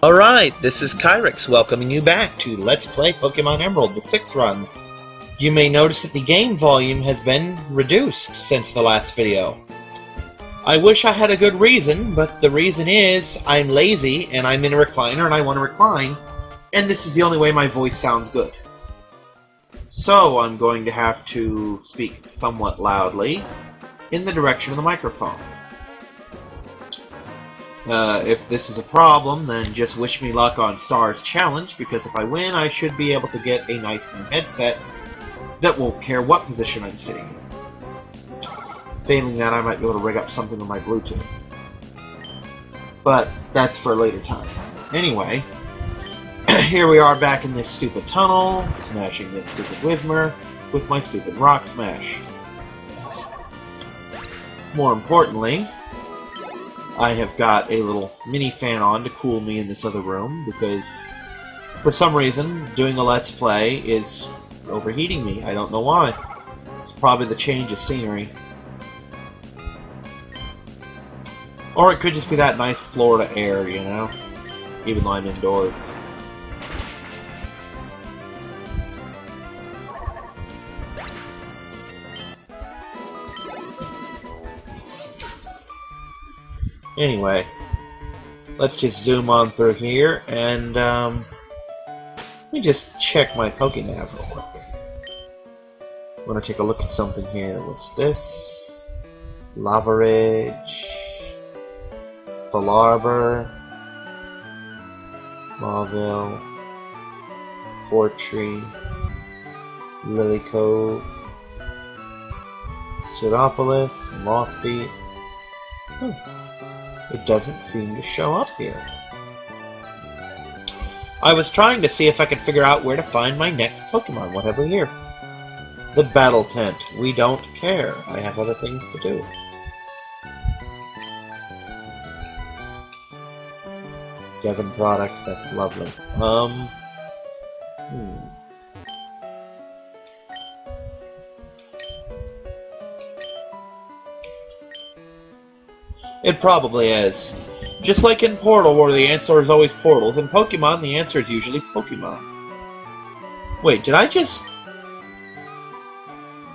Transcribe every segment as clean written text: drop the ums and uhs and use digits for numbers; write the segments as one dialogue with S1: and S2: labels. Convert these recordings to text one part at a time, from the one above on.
S1: Alright, this is Kyrix welcoming you back to Let's Play Pokemon Emerald, the 6th run. You may notice that the game volume has been reduced since the last video. I wish I had a good reason, but the reason is I'm lazy and I'm in a recliner and I want to recline, and this is the only way my voice sounds good. So I'm going to have to speak somewhat loudly in the direction of the microphone. If this is a problem, then just wish me luck on Stars Challenge, because if I win, I should be able to get a nice new headset that won't care what position I'm sitting in. Failing that, I might be able to rig up something on my Bluetooth. But that's for a later time. Anyway, here we are back in this stupid tunnel, smashing this stupid Whismur with my stupid Rock Smash. More importantly, I have got a little mini fan on to cool me in this other room, because for some reason doing a Let's Play is overheating me. I don't know why. It's probably the change of scenery. Or it could just be that nice Florida air, you know? Even though I'm indoors. Anyway, let's just zoom on through here, and let me just check my Pokénav real quick. I want to take a look at something here. What's this? Lavaridge, Falarbor, Mauville, Fortree, Lilycove, Pseudopolis, Mosty. It doesn't seem to show up here. I was trying to see if I could figure out where to find my next Pokemon, whatever here. The Battle Tent. We don't care. I have other things to do. Devon products, that's lovely. It probably is. Just like in Portal, where the answer is always portals, in Pokemon, the answer is usually Pokemon. Wait, did I just...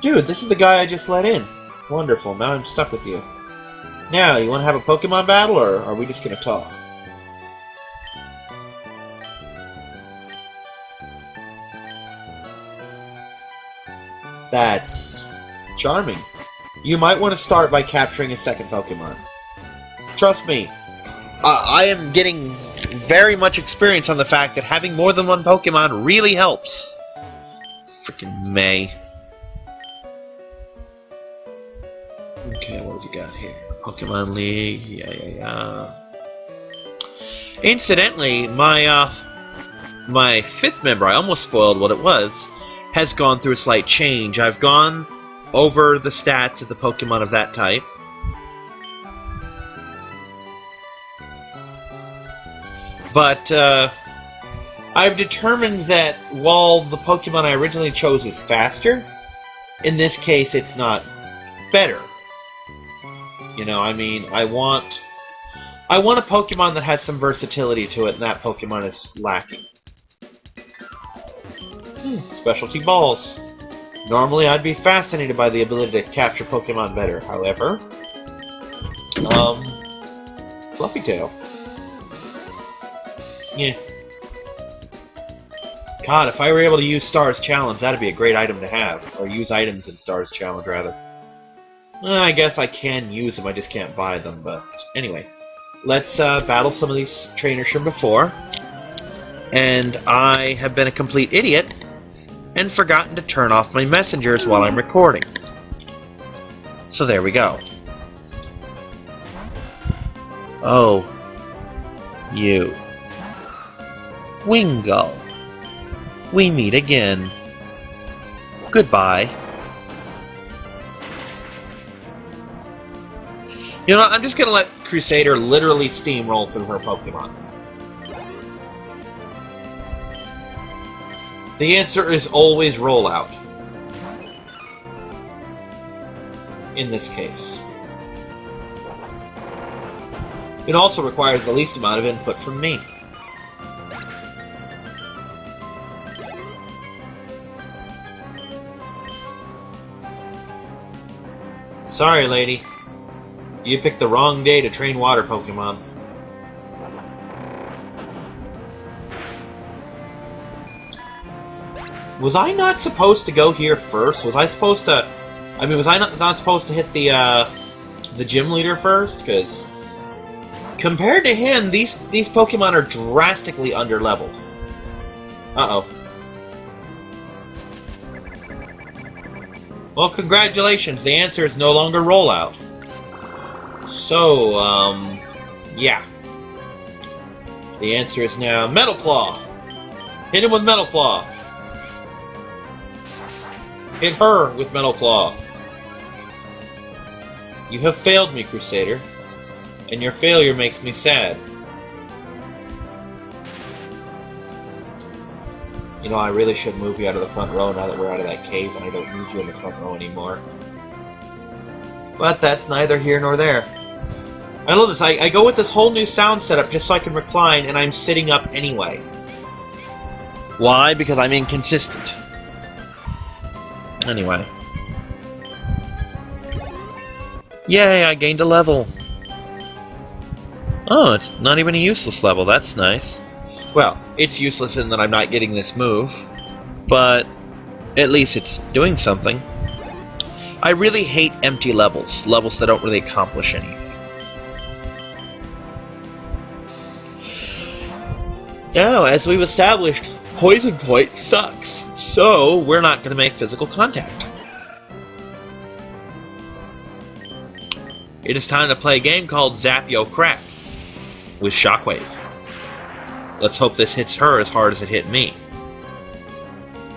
S1: Dude, this is the guy I just let in. Wonderful, now I'm stuck with you. Now, you want to have a Pokemon battle, or are we just going to talk? That's charming. You might want to start by capturing a second Pokemon. Trust me, I am getting very much experience on the fact that having more than one Pokemon really helps. Freaking May. Okay, what have you got here? Pokemon League, yeah. Incidentally, my 5th member, I almost spoiled what it was, has gone through a slight change. I've gone over the stats of the Pokemon of that type. But I've determined that while the Pokemon I originally chose is faster, in this case it's not better. You know, I mean, I want a Pokemon that has some versatility to it, and that Pokemon is lacking. Specialty balls. Normally I'd be fascinated by the ability to capture Pokemon better. However, Fluffy Tail. Yeah. God, if I were able to use Stars Challenge, that'd be a great item to have. Or use items in Stars Challenge, rather. I guess I can use them, I just can't buy them, but anyway. Let's battle some of these trainers from before. And I have been a complete idiot and forgotten to turn off my messengers while I'm recording. So there we go. Oh. You. Wingull. We meet again. Goodbye. You know, I'm just gonna let Crusader literally steamroll through her Pokemon. The answer is always rollout. In this case. It also requires the least amount of input from me. Sorry, lady. You picked the wrong day to train water Pokemon. Was I not supposed to go here first? Was I supposed to... I mean, was I not supposed to hit the gym leader first? Because compared to him, these Pokemon are drastically underleveled. Uh-oh. Well, congratulations. The answer is no longer rollout. So, yeah. The answer is now Metal Claw. Hit him with Metal Claw. Hit her with Metal Claw. You have failed me, Crusader. And your failure makes me sad. You know, I really should move you out of the front row now that we're out of that cave and I don't need you in the front row anymore. But that's neither here nor there. I love this. I go with this whole new sound setup just so I can recline, and I'm sitting up anyway. Why? Because I'm inconsistent. Anyway. Yay, I gained a level. Oh, it's not even a useless level. That's nice. Well, it's useless in that I'm not getting this move, but at least it's doing something. I really hate empty levels, levels that don't really accomplish anything. Now, as we've established, Poison Point sucks, so we're not going to make physical contact. It is time to play a game called Zap Yo Crap with Shockwave. Let's hope this hits her as hard as it hit me.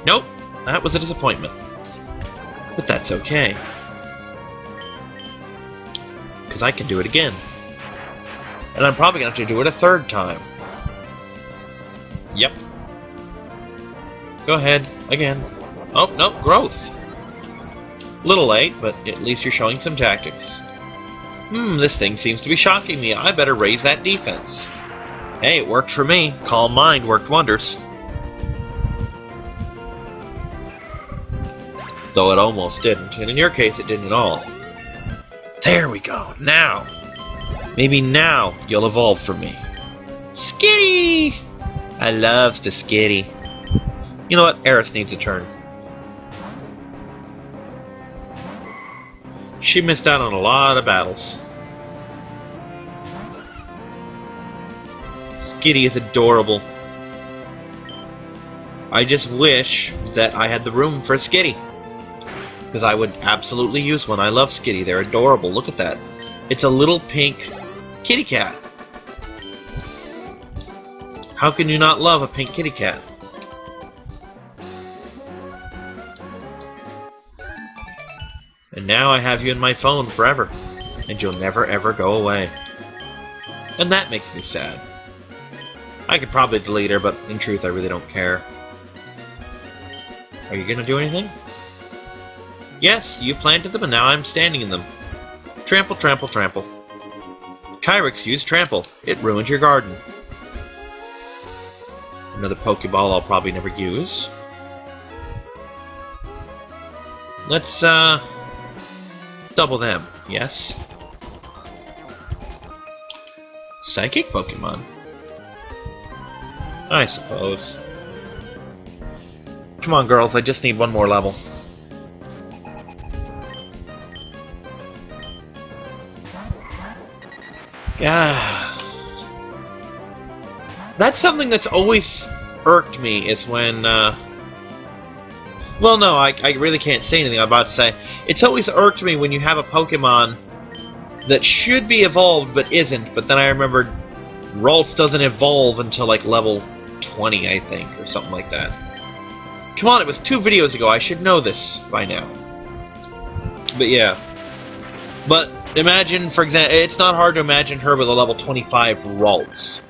S1: Nope, that was a disappointment. But that's okay. Because I can do it again. And I'm probably going to have to do it a third time. Yep. Go ahead, again. Oh, nope, growth. Little late, but at least you're showing some tactics. This thing seems to be shocking me. I better raise that defense. Hey, it worked for me. Calm Mind worked wonders. Though it almost didn't, and in your case it didn't at all. There we go. Now. Maybe now you'll evolve from me. Skitty! I loves the Skitty. You know what? Eris needs a turn. She missed out on a lot of battles. Skitty is adorable. I just wish that I had the room for a Skitty. Because I would absolutely use one. I love Skitty. They're adorable. Look at that. It's a little pink kitty cat. How can you not love a pink kitty cat? And now I have you in my phone forever. And you'll never ever go away. And that makes me sad. I could probably delete her, but in truth I really don't care. Are you gonna do anything? Yes, you planted them and now I'm standing in them. Trample, trample, trample. Kyrex used trample. It ruined your garden. Another Pokeball I'll probably never use. Let's double them, yes? Psychic Pokemon? I suppose. Come on, girls, I just need one more level. Yeah. That's something that's always irked me, is when, well, no, I really can't say anything I'm about to say. It's always irked me when you have a Pokemon that should be evolved but isn't, but then I remembered Ralts doesn't evolve until, like, level 20, I think, or something like that. Come on, it was 2 videos ago, I should know this by now. But yeah. But imagine, for example, it's not hard to imagine her with a level 25 Ralts.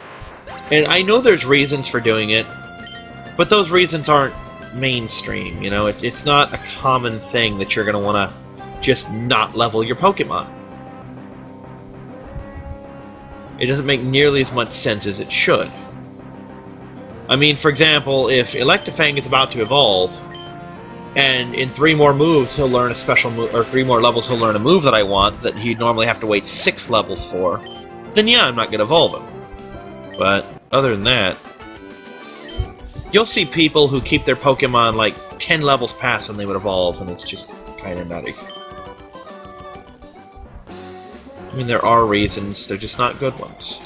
S1: And I know there's reasons for doing it, but those reasons aren't mainstream, you know? It's not a common thing that you're going to want to just not level your Pokemon. It doesn't make nearly as much sense as it should. I mean, for example, if Electivang is about to evolve, and in 3 more moves he'll learn a special move, or 3 more levels he'll learn a move that I want that he'd normally have to wait 6 levels for, then yeah, I'm not going to evolve him. But other than that, you'll see people who keep their Pokemon like 10 levels past when they would evolve, and it's just kind of nutty. I mean, there are reasons, they're just not good ones.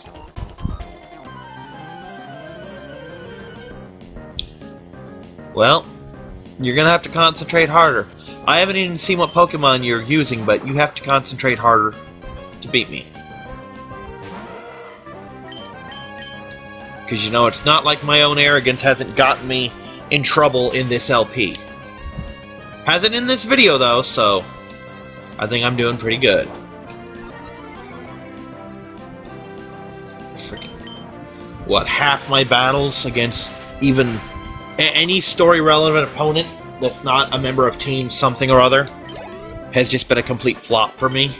S1: Well, you're gonna have to concentrate harder. I haven't even seen what Pokemon you're using, but you have to concentrate harder to beat me. Because, you know, it's not like my own arrogance hasn't gotten me in trouble in this LP. Hasn't in this video, though, so I think I'm doing pretty good. Freaking, what, half my battles against even any story-relevant opponent that's not a member of Team something or other has just been a complete flop for me.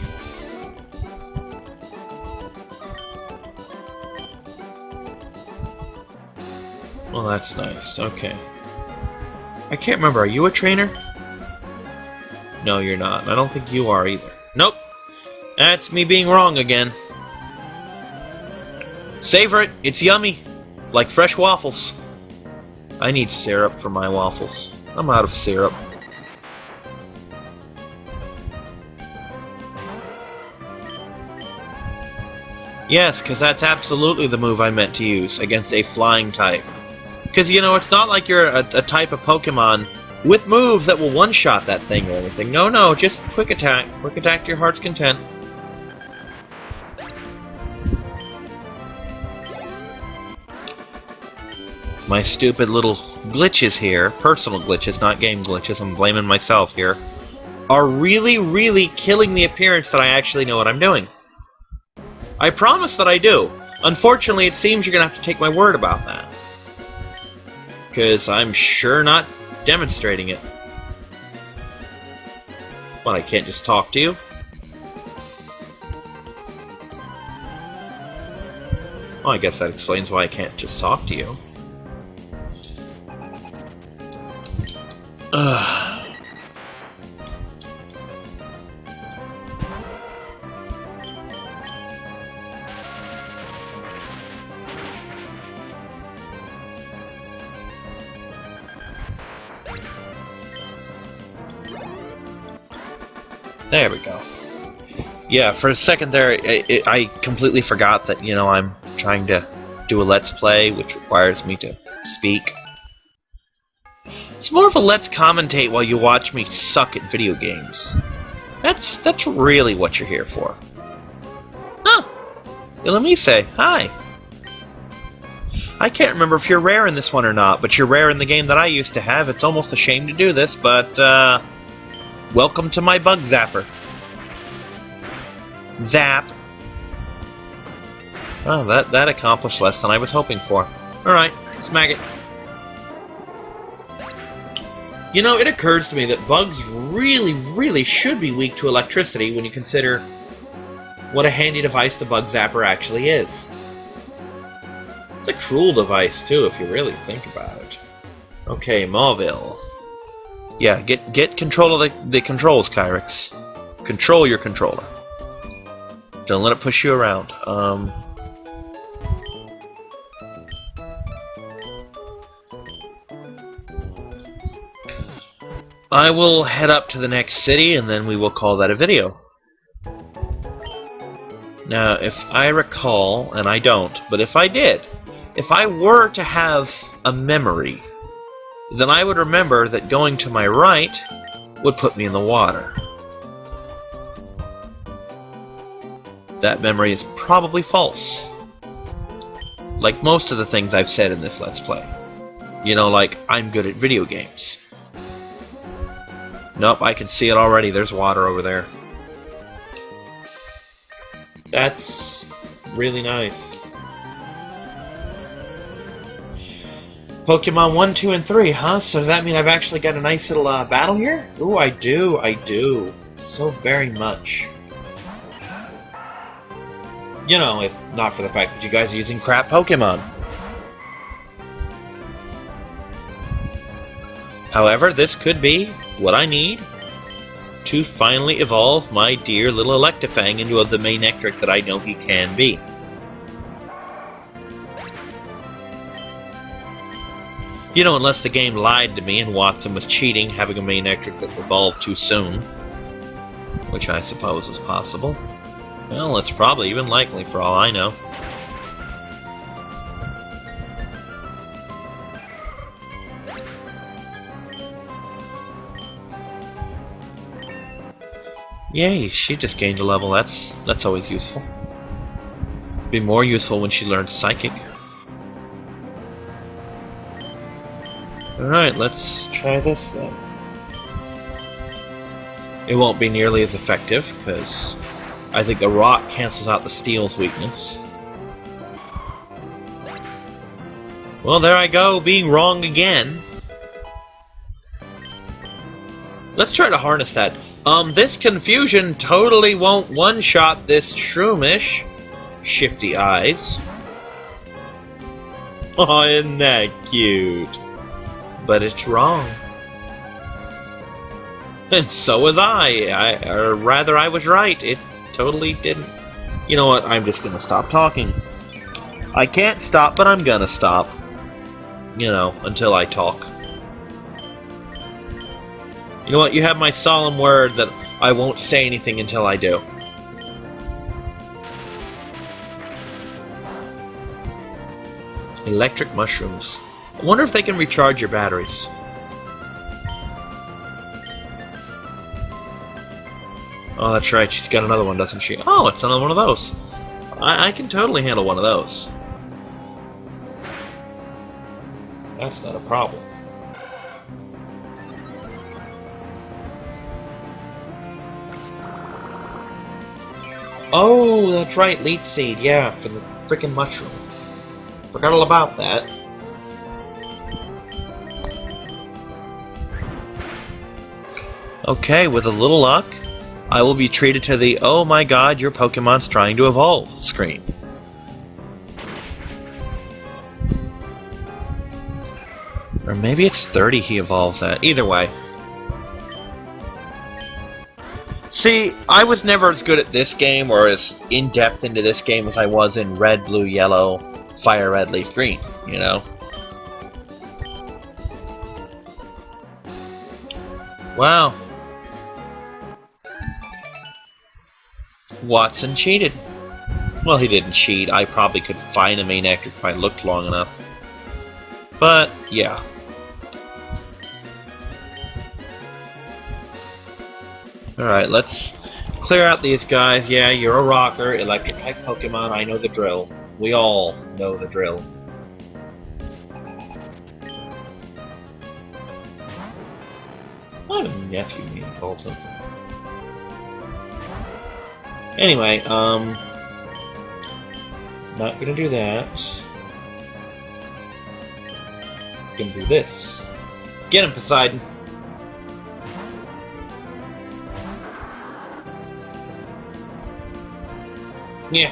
S1: Well, that's nice. Okay. I can't remember. Are you a trainer? No, you're not. I don't think you are either. Nope. That's me being wrong again. Savor it. It's yummy. Like fresh waffles. I need syrup for my waffles. I'm out of syrup. Yes, because that's absolutely the move I meant to use against a flying type. Because, you know, it's not like you're a type of Pokemon with moves that will one-shot that thing or anything. No, just quick attack. Quick attack to your heart's content. My stupid little glitches here, personal glitches, not game glitches, I'm blaming myself here, are really, really killing the appearance that I actually know what I'm doing. I promise that I do. Unfortunately, it seems you're going to have to take my word about that. Because I'm sure not demonstrating it. What, I can't just talk to you? Well, I guess that explains why I can't just talk to you. Ugh. There we go. Yeah, for a second there, I completely forgot that, you know, I'm trying to do a Let's Play, which requires me to speak. It's more of a let's commentate while you watch me suck at video games. That's really what you're here for. Huh. Ilamise, hi. I can't remember if you're rare in this one or not, but you're rare in the game that I used to have. It's almost a shame to do this, but, welcome to my bug zapper. Zap. Oh, that accomplished less than I was hoping for. Alright, smack it. You know, it occurs to me that bugs really, really should be weak to electricity when you consider what a handy device the bug zapper actually is. It's a cruel device, too, if you really think about it. Okay, Mauville. Yeah, get control of the controls, Kyrex. Control your controller. Don't let it push you around. I will head up to the next city, and then we will call that a video. Now, if I recall, and I don't, but if I did, if I were to have a memory, then I would remember that going to my right would put me in the water. That memory is probably false. Like most of the things I've said in this Let's Play. You know, like, I'm good at video games. Nope, I can see it already. There's water over there. That's really nice. Pokemon 1, 2, and 3, huh? So does that mean I've actually got a nice little battle here? Ooh, I do. So very much. You know, if not for the fact that you guys are using crap Pokemon. However, this could be what I need to finally evolve my dear little Electivang into the Manectric that I know he can be. You know, unless the game lied to me and Watson was cheating, having a Manectric that evolved too soon. Which I suppose is possible. Well, it's probably even likely for all I know. Yay, she just gained a level. That's always useful. It'd be more useful when she learns Psychic. Alright, let's try this then. It won't be nearly as effective, because I think the Rock cancels out the Steel's weakness. Well, there I go, being wrong again. Let's try to harness that. This confusion totally won't one-shot this Shroomish. Shifty eyes. Oh, isn't that cute? But it's wrong. And so was I. Or rather, I was right. It totally didn't. You know what? I'm just gonna stop talking. I can't stop, but I'm gonna stop. You know, until I talk. You know what? You have my solemn word that I won't say anything until I do. Electric mushrooms. I wonder if they can recharge your batteries. Oh, that's right. She's got another one, doesn't she? Oh, it's another one of those. I can totally handle one of those. That's not a problem. Oh, that's right. Leech Seed. Yeah, for the frickin' mushroom. Forgot all about that. Okay, with a little luck, I will be treated to the "Oh my god, your Pokemon's trying to evolve" screen. Or maybe it's 30 he evolves at. Either way. See, I was never as good at this game or as in-depth into this game as I was in Red, Blue, Yellow, Fire Red, Leaf Green, you know? Wow. Watson cheated. Well, he didn't cheat. I probably could find a Manectric if I looked long enough. But, yeah. Alright, let's clear out these guys. Yeah, you're a rocker, electric type Pokemon, I know the drill. We all know the drill. I have a nephew named Bolton. Anyway, not gonna do that. Gonna do this. Get him, Poseidon! Yeah.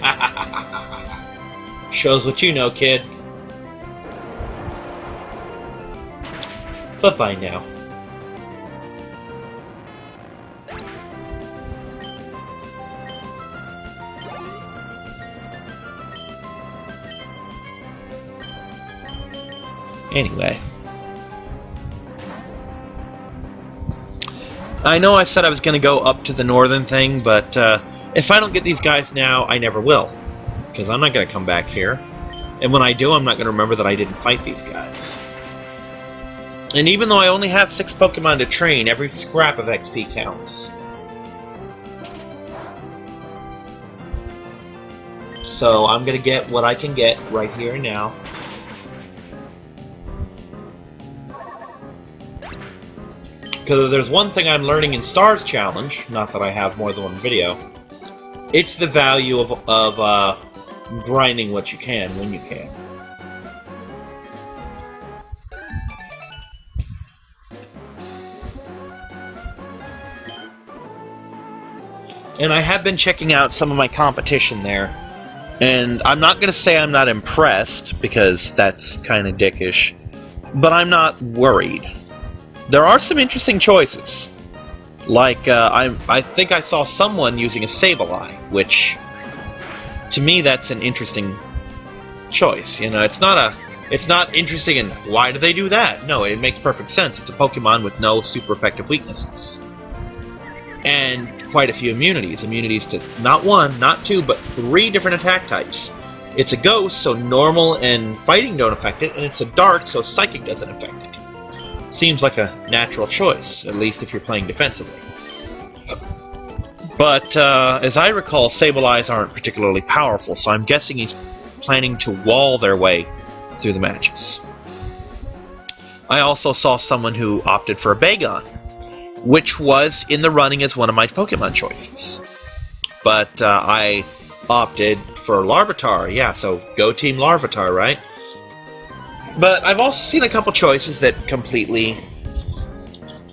S1: Shows what you know, kid. Bye-bye now. Anyway. I know I said I was going to go up to the northern thing, but if I don't get these guys now, I never will. Because I'm not going to come back here. And when I do, I'm not going to remember that I didn't fight these guys. And even though I only have 6 Pokemon to train, every scrap of XP counts. So I'm going to get what I can get right here and now. Because if there's one thing I'm learning in Stars Challenge, not that I have more than one video, it's the value of grinding what you can when you can. And I have been checking out some of my competition there, and I'm not going to say I'm not impressed, because that's kind of dickish, but I'm not worried. there are some interesting choices. Like, I think I saw someone using a Sableye, which, to me, that's an interesting choice. You know, it's not interesting in why do they do that? No, it makes perfect sense. It's a Pokemon with no super effective weaknesses. And quite a few immunities. Immunities to not one, not two, but 3 different attack types. It's a ghost, so normal and fighting don't affect it, and it's a dark, so psychic doesn't affect it. Seems like a natural choice, at least if you're playing defensively. But, as I recall, Sableyes aren't particularly powerful, so I'm guessing he's planning to wall their way through the matches. I also saw someone who opted for a Bagon, which was in the running as one of my Pokemon choices. But, I opted for Larvitar, yeah, so go Team Larvitar, right? But I've also seen a couple choices that completely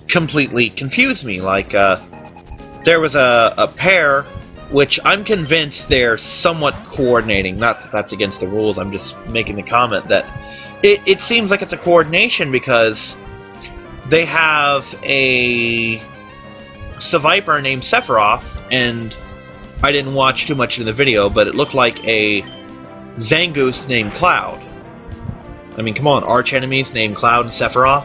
S1: confuse me. Like, there was a pair, which I'm convinced they're somewhat coordinating. Not that that's against the rules, I'm just making the comment that it seems like it's a coordination because they have a Seviper named Sephiroth, and I didn't watch too much in the video, but it looked like a Zangoose named Cloud. I mean, come on, arch enemies named Cloud and Sephiroth?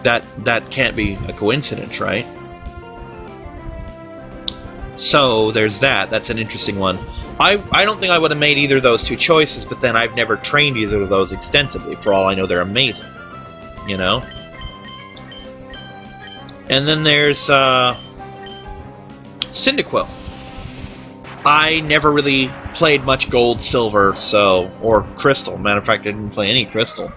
S1: That can't be a coincidence, right? So, there's that. That's an interesting one. I don't think I would have made either of those 2 choices, but then I've never trained either of those extensively. For all I know, they're amazing. You know? And then there's, Cyndaquil. I never really played much Gold, Silver, or Crystal. Matter of fact, I didn't play any Crystal.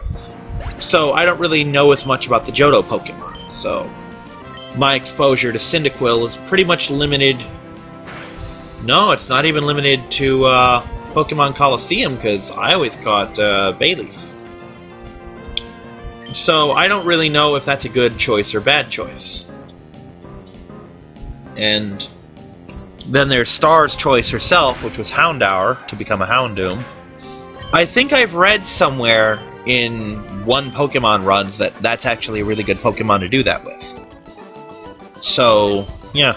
S1: So I don't really know as much about the Johto Pokemon, so my exposure to Cyndaquil is pretty much limited. No, it's not even limited to Pokemon Coliseum, because I always caught Bayleaf. So I don't really know if that's a good choice or bad choice. And then there's Star's choice herself, which was Houndour, to become a Houndoom. I think I've read somewhere in one Pokemon runs that that's actually a really good Pokemon to do that with. So, yeah.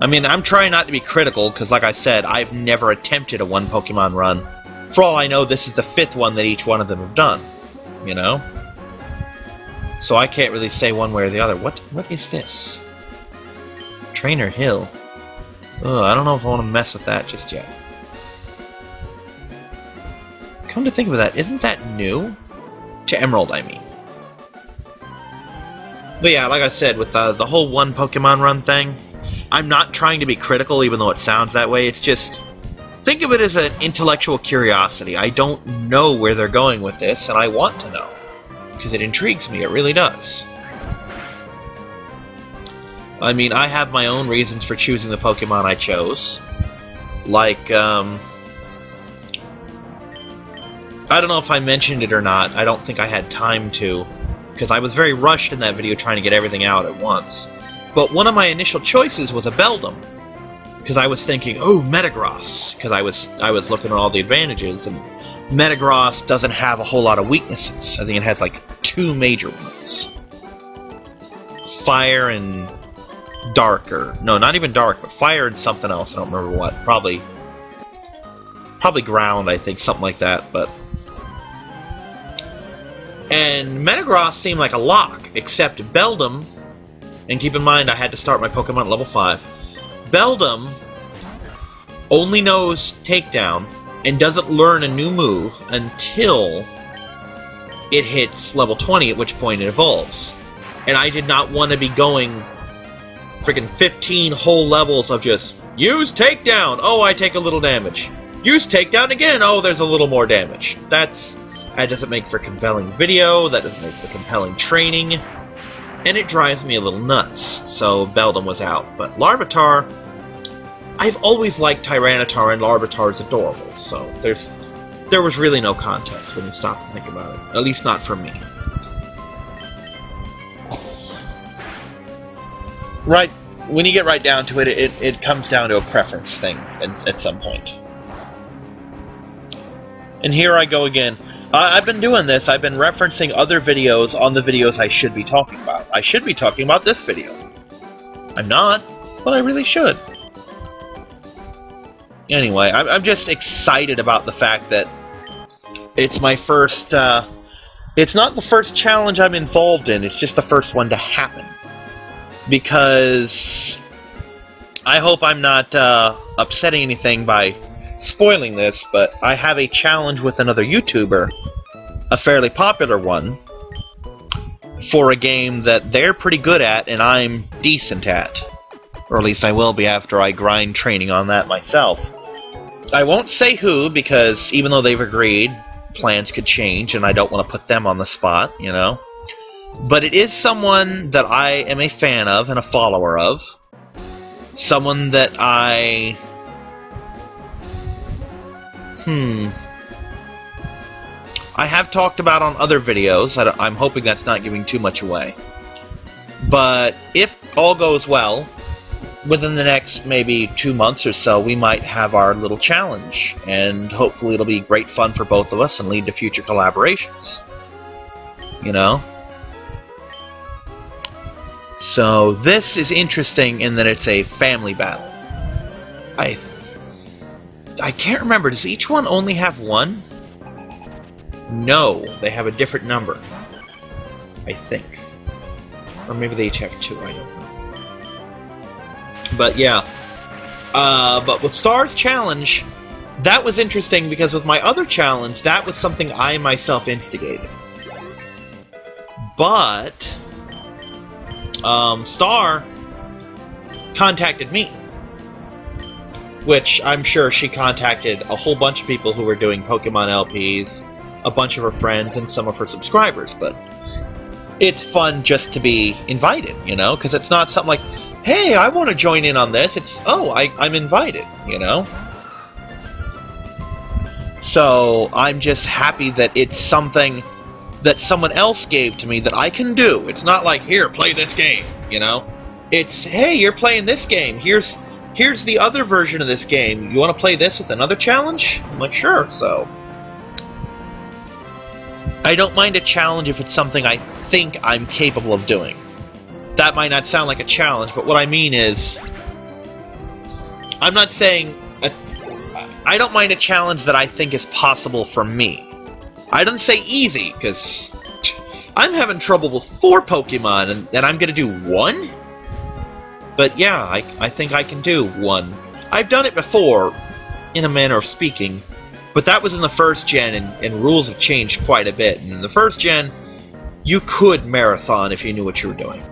S1: I mean, I'm trying not to be critical, because like I said, I've never attempted a one Pokemon run. For all I know, this is the 5th one that each one of them have done. You know? So I can't really say one way or the other. What is this? Trainer Hill. Ugh, I don't know if I want to mess with that just yet. Come to think of that, isn't that new? To Emerald, I mean. But yeah, like I said, with the whole one Pokemon run thing, I'm not trying to be critical, even though it sounds that way. It's just, think of it as an intellectual curiosity. I don't know where they're going with this, and I want to know. Because it intrigues me, it really does. I mean, I have my own reasons for choosing the Pokemon I chose. Like, I don't know if I mentioned it or not. I don't think I had time to, because I was very rushed in that video trying to get everything out at once. But one of my initial choices was a Beldum, because I was thinking, oh, Metagross, because I was looking at all the advantages, and Metagross doesn't have a whole lot of weaknesses. I think it has like 2 major ones. Fire and Dark, or no, not even Dark, but Fire and something else. I don't remember what. Probably Ground, I think, something like that. But and Metagross seemed like a lock, except Beldum. And keep in mind, I had to start my Pokemon at level 5. Beldum only knows Takedown and doesn't learn a new move until it hits level 20, at which point it evolves. And I did not want to be going freaking 15 whole levels of just, use Takedown! Oh, I take a little damage. Use Takedown again! Oh, there's a little more damage. That doesn't make for compelling video, that doesn't make for compelling training, and it drives me a little nuts. So Beldum was out. But Larvitar, I've always liked Tyranitar, and Larvitar is adorable, so there was really no contest when you stop and think about it. At least not for me. Right, when you get right down to it, it comes down to a preference thing at some point. And here I go again. I've been doing this. I've been referencing other videos on the videos I should be talking about. I should be talking about this video. I'm not, but I really should. Anyway, I'm just excited about the fact that it's my first... it's not the first challenge I'm involved in, it's just the first one to happen. Because I hope I'm not upsetting anything by spoiling this, but I have a challenge with another YouTuber, a fairly popular one, for a game that they're pretty good at and I'm decent at. Or at least I will be after I grind training on that myself. I won't say who, because even though they've agreed, plans could change and I don't want to put them on the spot, you know. But it is someone that I am a fan of and a follower of. Someone that I... I have talked about on other videos. I'm hoping that's not giving too much away. But if all goes well, within the next maybe 2 months or so, we might have our little challenge. And hopefully it'll be great fun for both of us and lead to future collaborations. You know? So this is interesting in that it's a family battle. I can't remember. Does each one only have one? No, they have a different number. I think. Or maybe they each have two, I don't know. But yeah. But with Star's challenge, that was interesting because with my other challenge, that was something I myself instigated. But Star contacted me. Which I'm sure she contacted a whole bunch of people who were doing Pokemon LPs, a bunch of her friends, and some of her subscribers, but it's fun just to be invited, you know? Because it's not something like, hey, I want to join in on this. It's, oh, I'm invited, you know? So I'm just happy that it's something that someone else gave to me that I can do. It's not like, here, play this game, you know? It's, hey, you're playing this game. Here's the other version of this game. You want to play this with another challenge? I'm like, sure, so. I don't mind a challenge if it's something I think I'm capable of doing. That might not sound like a challenge, but what I mean is, I'm not saying, I don't mind a challenge that I think is possible for me. I don't say easy, because I'm having trouble with 4 Pokemon, and I'm going to do 1? But yeah, I think I can do 1. I've done it before, in a manner of speaking, but that was in the first gen, and rules have changed quite a bit. And in the first gen, you could marathon if you knew what you were doing.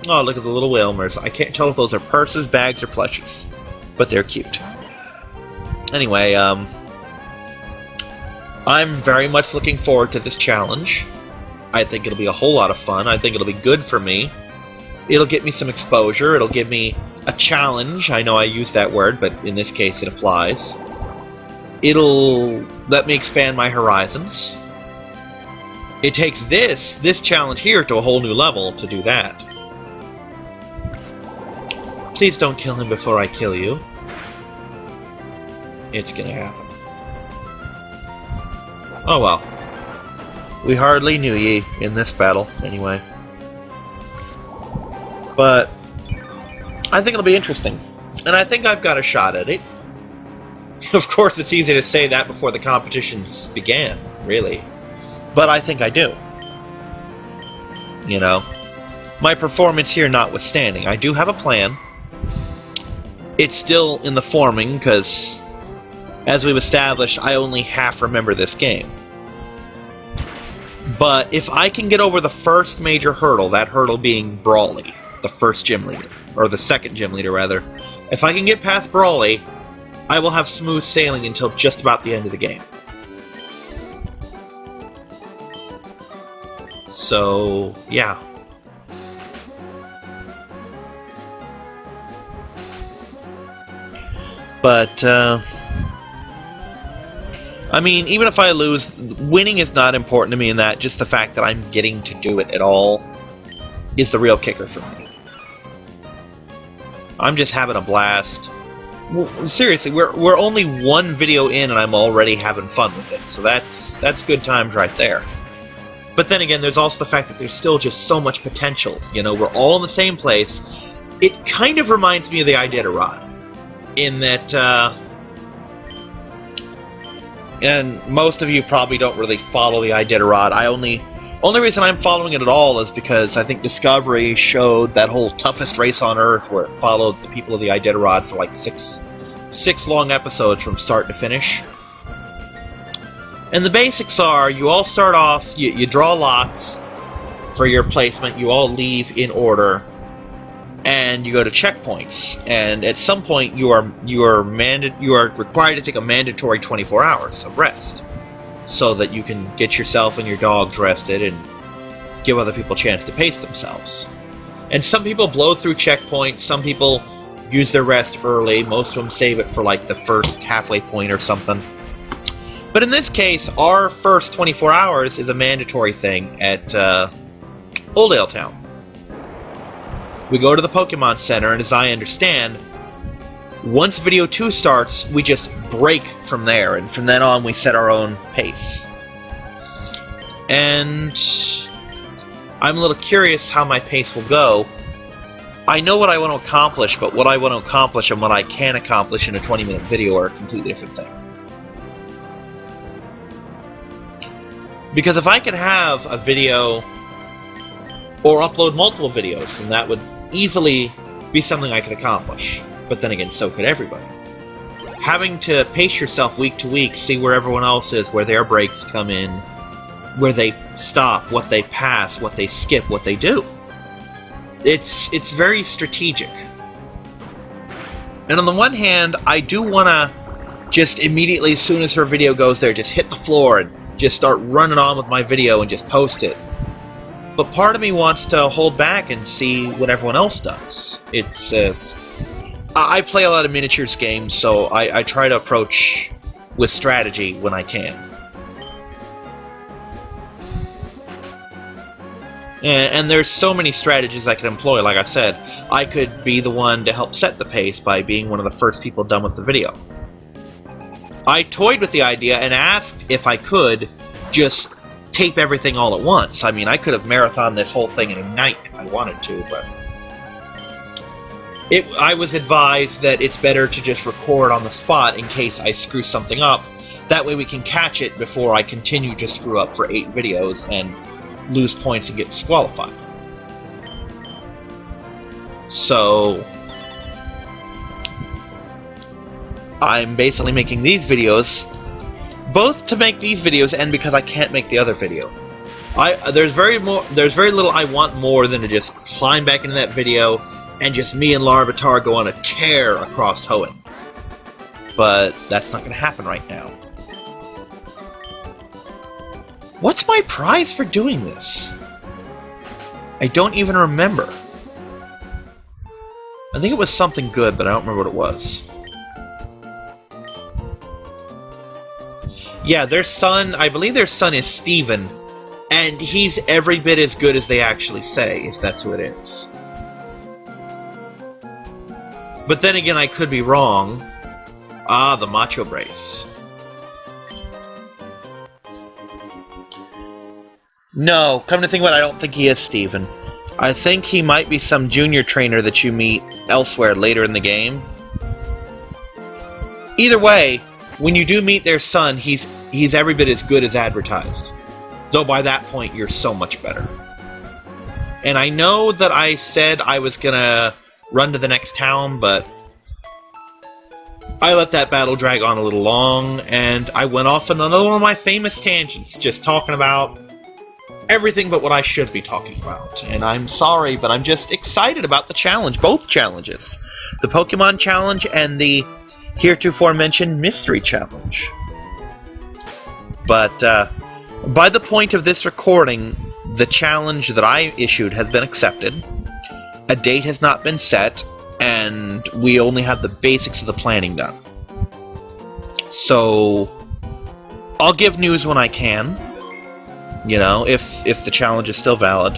S1: Oh, look at the little Wilmers. I can't tell if those are purses, bags, or plushies, but they're cute. Anyway, I'm very much looking forward to this challenge. I think it'll be a whole lot of fun. I think it'll be good for me. It'll get me some exposure. It'll give me a challenge. I know I use that word, but in this case it applies. It'll let me expand my horizons. It takes this challenge here to a whole new level to do that. Please don't kill him before I kill you. It's gonna happen. Oh well. We hardly knew ye in this battle, anyway. But I think it'll be interesting. And I think I've got a shot at it. Of course, it's easy to say that before the competitions began, really. But I think I do. You know? My performance here notwithstanding, I do have a plan. It's still in the forming, because, as we've established, I only half remember this game. But if I can get over the first major hurdle, that hurdle being Brawly, the first gym leader, or the second gym leader, rather, if I can get past Brawly, I will have smooth sailing until just about the end of the game. So, yeah. But, I mean, even if I lose, winning is not important to me in that. Just the fact that I'm getting to do it at all is the real kicker for me. I'm just having a blast. Seriously, we're only one video in, and I'm already having fun with it. So that's good times right there. But then again, there's also the fact that there's still just so much potential. You know, we're all in the same place. It kind of reminds me of the Iditarod, in that, and most of you probably don't really follow the Iditarod. Only reason I'm following it at all is because I think Discovery showed that whole toughest race on Earth, where it followed the people of the Iditarod for like six long episodes from start to finish. And the basics are, you all start off, you draw lots for your placement, you all leave in order, and you go to checkpoints. And at some point, you are required to take a mandatory 24 hours of rest, so that you can get yourself and your dogs rested and give other people a chance to pace themselves. And some people blow through checkpoints, some people use their rest early, most of them save it for like the first halfway point or something. But in this case, our first 24 hours is a mandatory thing at Oldale Town. We go to the Pokemon Center, and as I understand, once Video 2 starts, we just break from there, and from then on we set our own pace. And I'm a little curious how my pace will go. I know what I want to accomplish, but what I want to accomplish and what I can accomplish in a 20-minute video are a completely different thing. Because if I could have a video, or upload multiple videos, then that would easily be something I could accomplish. But then again, so could everybody. Having to pace yourself week to week, see where everyone else is, where their breaks come in, where they stop, what they pass, what they skip, what they do. It's very strategic. And on the one hand, I do want to just immediately, as soon as her video goes there, just hit the floor and just start running on with my video and just post it. But part of me wants to hold back and see what everyone else does. I play a lot of miniatures games, so I try to approach with strategy when I can. And there's so many strategies I could employ. Like I said, I could be the one to help set the pace by being one of the first people done with the video. I toyed with the idea and asked if I could just tape everything all at once. I mean, I could have marathoned this whole thing in a night if I wanted to, but I was advised that it's better to just record on the spot in case I screw something up. That way we can catch it before I continue to screw up for 8 videos and lose points and get disqualified. So I'm basically making these videos both to make these videos and because I can't make the other video. There's very little I want more than to just climb back into that video and just me and Larvitar go on a tear across Hoenn. But that's not going to happen right now. What's my prize for doing this? I don't even remember. I think it was something good, but I don't remember what it was. Yeah, their son, I believe their son is Steven, and he's every bit as good as they actually say, if that's who it is. But then again, I could be wrong. Ah, the Macho Brace. No, come to think about it, I don't think he is Steven. I think he might be some junior trainer that you meet elsewhere later in the game. Either way, when you do meet their son, he's every bit as good as advertised. Though by that point, you're so much better. And I know that I said I was gonna run to the next town, but I let that battle drag on a little long, and I went off on another one of my famous tangents, just talking about everything but what I should be talking about. And I'm sorry, but I'm just excited about the challenge, both challenges. The Pokemon Challenge and the heretofore mentioned Mystery Challenge. But by the point of this recording, the challenge that I issued has been accepted. A date has not been set, and we only have the basics of the planning done. So I'll give news when I can, you know, if the challenge is still valid.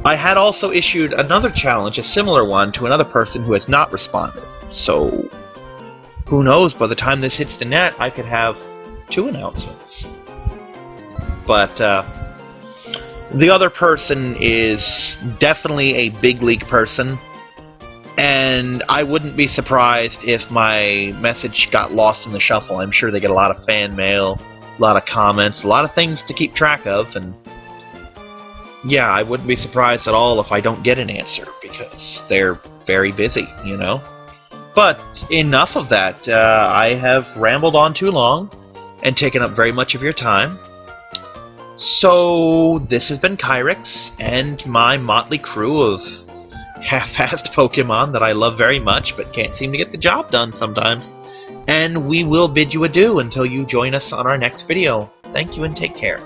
S1: I had also issued another challenge, a similar one, to another person who has not responded. So who knows, by the time this hits the net, I could have 2 announcements. But the other person is definitely a big league person, and I wouldn't be surprised if my message got lost in the shuffle. I'm sure they get a lot of fan mail, a lot of comments, a lot of things to keep track of, and yeah, I wouldn't be surprised at all if I don't get an answer, because they're very busy, you know? But enough of that. I have rambled on too long and taken up very much of your time. So, this has been Kyrex and my motley crew of half-assed Pokemon that I love very much but can't seem to get the job done sometimes. And we will bid you adieu until you join us on our next video. Thank you and take care.